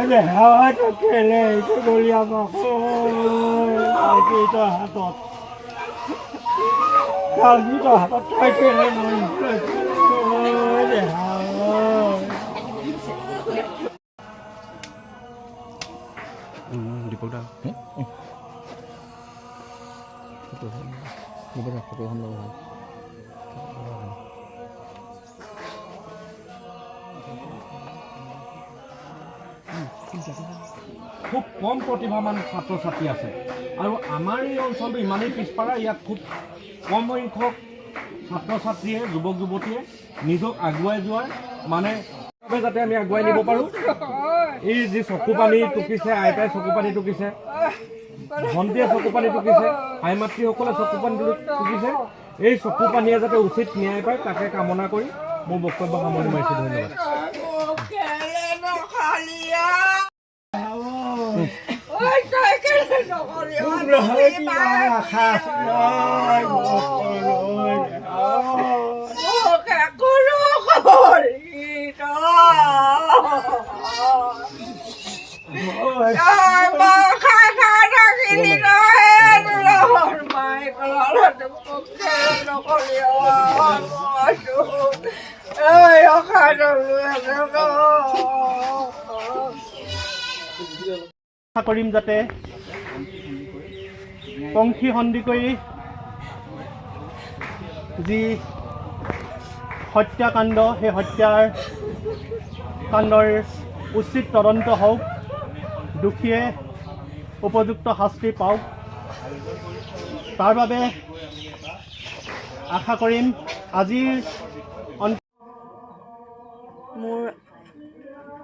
để hết cái này cái đồ liam mà ôi cái to hạt tọt cao như to hạt tọt cái này mình ôi để đi đâu đi đâu phải không đâu খুব কম প্ৰতিভাৱান ছাত্ৰ ছাত্ৰী আছে আৰু আমাৰ এই অঞ্চলটো ইমানেই পিছপৰা ইয়াত খুব কম সংখ্যক ছাত্ৰ ছাত্ৰীয়ে যুৱক যুৱতীয়ে নিজক আগুৱাই যোৱাৰ মানে যাতে আমি আগুৱাই নিব পাৰোঁ এই যি চকু পানী টুকিছে আইতাই চকু পানী টুকিছে ভণ্টিয়ে চকু পানী টুকিছে আই মাতৃসকলে চকু পানী টুকিছে এই চকু পানীয়ে যাতে উচিত ন্যায় পায় তাকে কামনা কৰি মোৰ বক্তব্য সামৰণি মাৰিছোঁ ধন্যবাদ ôi trời cái nó còn liệu ăn rồi mà khát ơi ô cả cô lúc rồi trời mà khai ra cái gì đó hết rồi mày có là đừng có kêu nó còn liệu ăn ơi nó khai rồi nó আশা কৰিম যাতে পংখী সন্ধি কৰি যি হত্যাকাণ্ড সেই হত্যাৰ কাণ্ডৰ উচিত তদন্ত হওক দোষীয়ে উপযুক্ত শাস্তি পাওক তাৰ বাবে আশা কৰিম আজিৰ মোৰ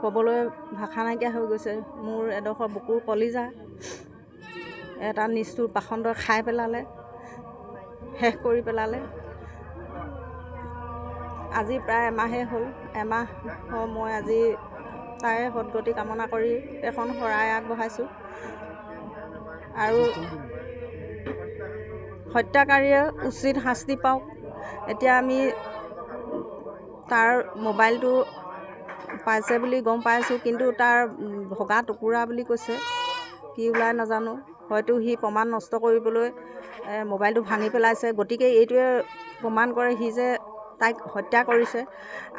ক'বলৈ ভাষা নাইকিয়া হৈ গৈছে মোৰ এডোখৰ বুকুৰ কলিজা এটা নিষ্ঠুৰ পাখণ্ডই খাই পেলালে শেষ কৰি পেলালে আজি প্ৰায় এমাহেই হ'ল এমাহ মই আজি তাৰে সদগতি কামনা কৰি এখন শৰাই আগবঢ়াইছোঁ আৰু হত্যাকাৰীয়ে উচিত শাস্তি পাওক এতিয়া আমি তাৰ মোবাইলটো পাইছে বুলি গম পাইছোঁ কিন্তু তাৰ ভগা টুকুৰা বুলি কৈছে কি ওলাই নাজানো হয়তো সি প্ৰমাণ নষ্ট কৰিবলৈ মোবাইলটো ভাঙি পেলাইছে গতিকে এইটোৱে প্ৰমাণ কৰে সি যে তাইক হত্যা কৰিছে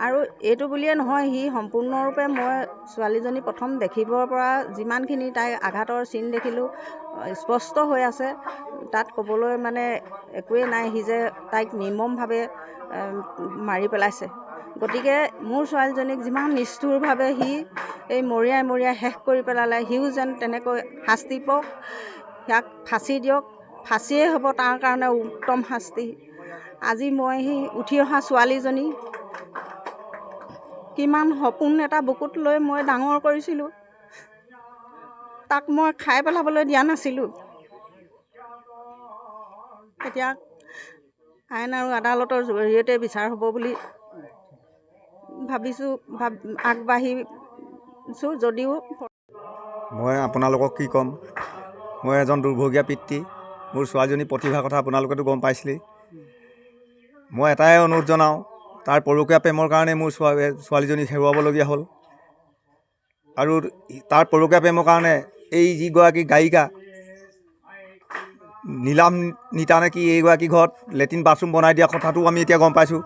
আৰু এইটো বুলিয়ে নহয় সি সম্পূৰ্ণৰূপে মই ছোৱালীজনী প্ৰথম দেখিবৰ পৰা যিমানখিনি তাইক আঘাতৰ চিন দেখিলোঁ স্পষ্ট হৈ আছে তাত ক'বলৈ মানে একোৱেই নাই সি যে তাইক নিৰ্মমভাৱে মাৰি পেলাইছে গতিকে মোৰ ছোৱালীজনীক যিমান নিষ্ঠুৰভাৱে সি এই মৰিয়াই শেষ কৰি পেলালে সিও যেন তেনেকৈ শাস্তি পাওক ইয়াক ফাঁচি দিয়ক ফাঁচিয়ে হ'ব তাৰ কাৰণে উত্তম শাস্তি আজি মই সি উঠি অহা ছোৱালীজনী কিমান সপোন এটা বুকুত লৈ মই ডাঙৰ কৰিছিলোঁ তাক মই খাই পেলাবলৈ দিয়া নাছিলোঁ এতিয়া আইন আৰু আদালতৰ জৰিয়তে বিচাৰ হ'ব বুলি ভাবিছোঁ আগবাঢ়িছোঁ যদিও মই আপোনালোকক কি ক'ম মই এজন দুৰ্ভগীয়া পিতৃ মোৰ ছোৱালীজনী প্ৰতিভাৰ কথা আপোনালোকেতো গম পাইছিলেই মই এটাই অনুৰোধ জনাওঁ তাৰ পৰকীয়া প্ৰেমৰ কাৰণে মোৰ ছোৱালীজনীক হেৰুৱাবলগীয়া হ'ল আৰু তাৰ পৰকীয়া প্ৰেমৰ কাৰণে এই যিগৰাকী গায়িকা নীলাম নিতা নেকি এইগৰাকী ঘৰত লেট্ৰিন বাথৰুম বনাই দিয়া কথাটো আমি এতিয়া গম পাইছোঁ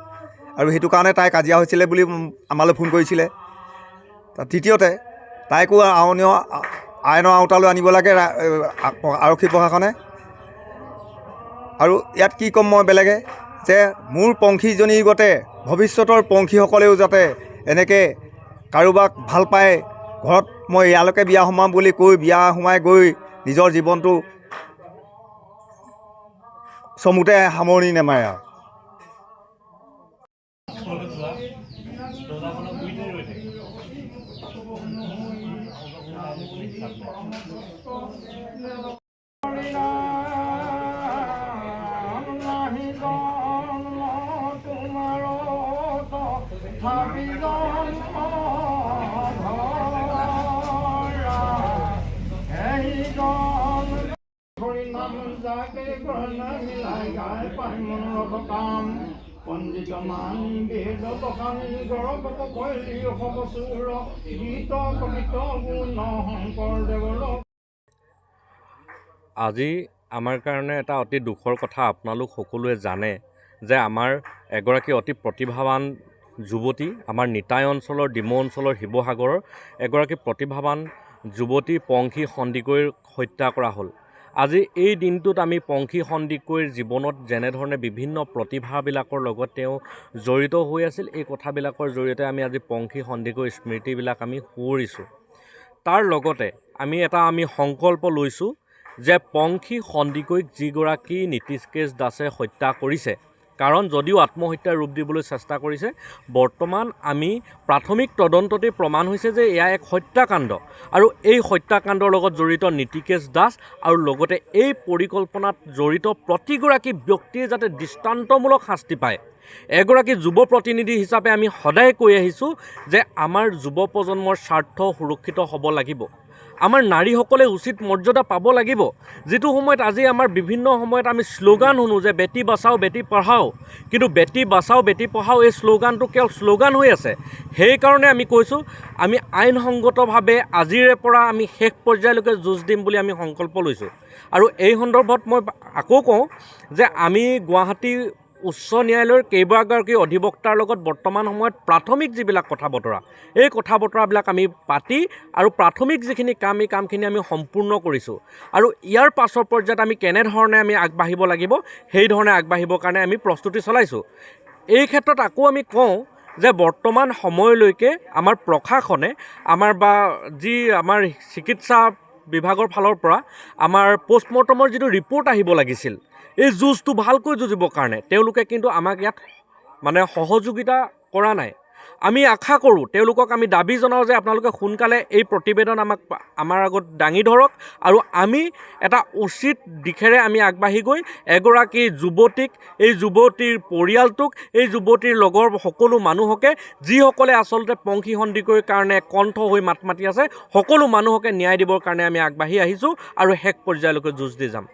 আৰু সেইটো কাৰণে তাই কাজিয়া হৈছিলে বুলি আমালৈ ফোন কৰিছিলে তৃতীয়তে তাইকো আইনৰ আওতালৈ আনিব লাগে আৰক্ষী প্ৰশাসনে আৰু ইয়াত কি ক'ম মই বেলেগে যে মোৰ পংখীজনীৰ গতে ভৱিষ্যতৰ পংখীসকলেও যাতে এনেকৈ কাৰোবাক ভাল পায় ঘৰত মই ইয়ালৈকে বিয়া সোমাম বুলি কৈ বিয়া সোমাই গৈ নিজৰ জীৱনটো চমুতে সামৰণি নেমাৰে আৰু পণ্ডিত মানি বেদ বসানি গৌৰৱ কৈলি হব চুৰ গীত কবিত গুণ শংকৰদেৱৰ। আজি আমাৰ কাৰণে এটা অতি দুখৰ কথা আপোনালোক সকলোৱে জানে যে আমাৰ এগৰাকী অতি প্ৰতিভাৱান যুৱতী আমাৰ নিতাই অঞ্চলৰ ডিমৌ অঞ্চলৰ শিৱসাগৰৰ এগৰাকী প্ৰতিভাৱান যুৱতী পংখী সন্দিকৈৰ হত্যা কৰা হ'ল। আজি এই দিনটোত আমি পংখী সন্দিকৈৰ জীৱনত যেনেধৰণে বিভিন্ন প্ৰতিভাবিলাকৰ লগত তেওঁ জড়িত হৈ আছিল, এই কথাবিলাকৰ জৰিয়তে আমি আজি পংখী সন্দিকৈৰ স্মৃতিবিলাক আমি সোঁৱৰিছোঁ। তাৰ লগতে আমি সংকল্প লৈছোঁ যে পংখী সন্দিকৈক যিগৰাকী নীতিশকেশ দাসে হত্যা কৰিছে, কাৰণ যদিও আত্মহত্যাৰ ৰূপ দিবলৈ চেষ্টা কৰিছে, বৰ্তমান আমি প্ৰাথমিক তদন্ততে প্ৰমাণ হৈছে যে এয়া এক হত্যাকাণ্ড আৰু এই হত্যাকাণ্ডৰ লগত জড়িত নীতিকেশ দাস আৰু লগতে এই পৰিকল্পনাত জড়িত প্ৰতিগৰাকী ব্যক্তিয়ে যাতে দৃষ্টান্তমূলক শাস্তি পায়। এগৰাকী যুৱ প্ৰতিনিধি হিচাপে আমি সদায় কৈ আহিছোঁ যে আমাৰ যুৱ প্ৰজন্মৰ স্বাৰ্থ সুৰক্ষিত হ'ব লাগিব, আমাৰ নাৰীসকলে উচিত মৰ্যাদা পাব লাগিব। যিটো সময়ত আজি আমাৰ বিভিন্ন সময়ত আমি শ্লোগান শুনো যে বেটি বাচাও বেটি পঢ়াও, কিন্তু বেটি বাচাও বেটি পঢ়াও এই শ্লোগানটো কেৱল শ্লোগান হৈ আছে। সেইকাৰণে আমি কৈছোঁ আমি আইনসংগতভাৱে আজিৰে পৰা আমি শেষ পৰ্যায়লৈকে যুঁজ দিম বুলি আমি সংকল্প লৈছোঁ। আৰু এই সন্দৰ্ভত মই আকৌ কওঁ যে আমি গুৱাহাটী উচ্চ ন্যায়ালয়ৰ কেইবাগৰাকী অধিবক্তাৰ লগত বৰ্তমান সময়ত প্ৰাথমিক যিবিলাক কথা বতৰা, এই কথা বতৰাবিলাক আমি পাতি আৰু প্ৰাথমিক যিখিনি কাম, এই কামখিনি আমি সম্পূৰ্ণ কৰিছোঁ। আৰু ইয়াৰ পাছৰ পৰ্যায়ত আমি কেনেধৰণে আমি আগবাঢ়িব লাগিব, সেই ধৰণে আগবাঢ়িবৰ কাৰণে আমি প্ৰস্তুতি চলাইছোঁ। এই ক্ষেত্ৰত আকৌ আমি কওঁ যে বৰ্তমান সময়লৈকে আমাৰ প্ৰশাসনে আমাৰ চিকিৎসা বিভাগৰ ফালৰ পৰা আমাৰ পষ্টমৰ্টমৰ যিটো ৰিপৰ্ট আহিব লাগিছিল, এই যুঁজটো ভালকৈ যুঁজিবৰ কাৰণে তেওঁলোকে কিন্তু আমাক ইয়াত সহযোগিতা কৰা নাই। আমি আশা কৰোঁ, তেওঁলোকক আমি দাবী জনাওঁ যে আপোনালোকে সোনকালে এই প্ৰতিবেদন আমাৰ আগত দাঙি ধৰক আৰু আমি এটা উচিত দিশেৰে আমি আগবাঢ়ি গৈ এগৰাকী যুৱতীক, এই যুৱতীৰ পৰিয়ালটোক, এই যুৱতীৰ লগৰ সকলো মানুহকে, যিসকলে আচলতে পংখী সন্দিকৈৰ কাৰণে কণ্ঠ হৈ মাত মাতি আছে, সকলো মানুহকে ন্যায় দিবৰ কাৰণে আমি আগবাঢ়ি আহিছোঁ আৰু শেষ পৰ্যায়লৈকে যুঁজ দি যাম।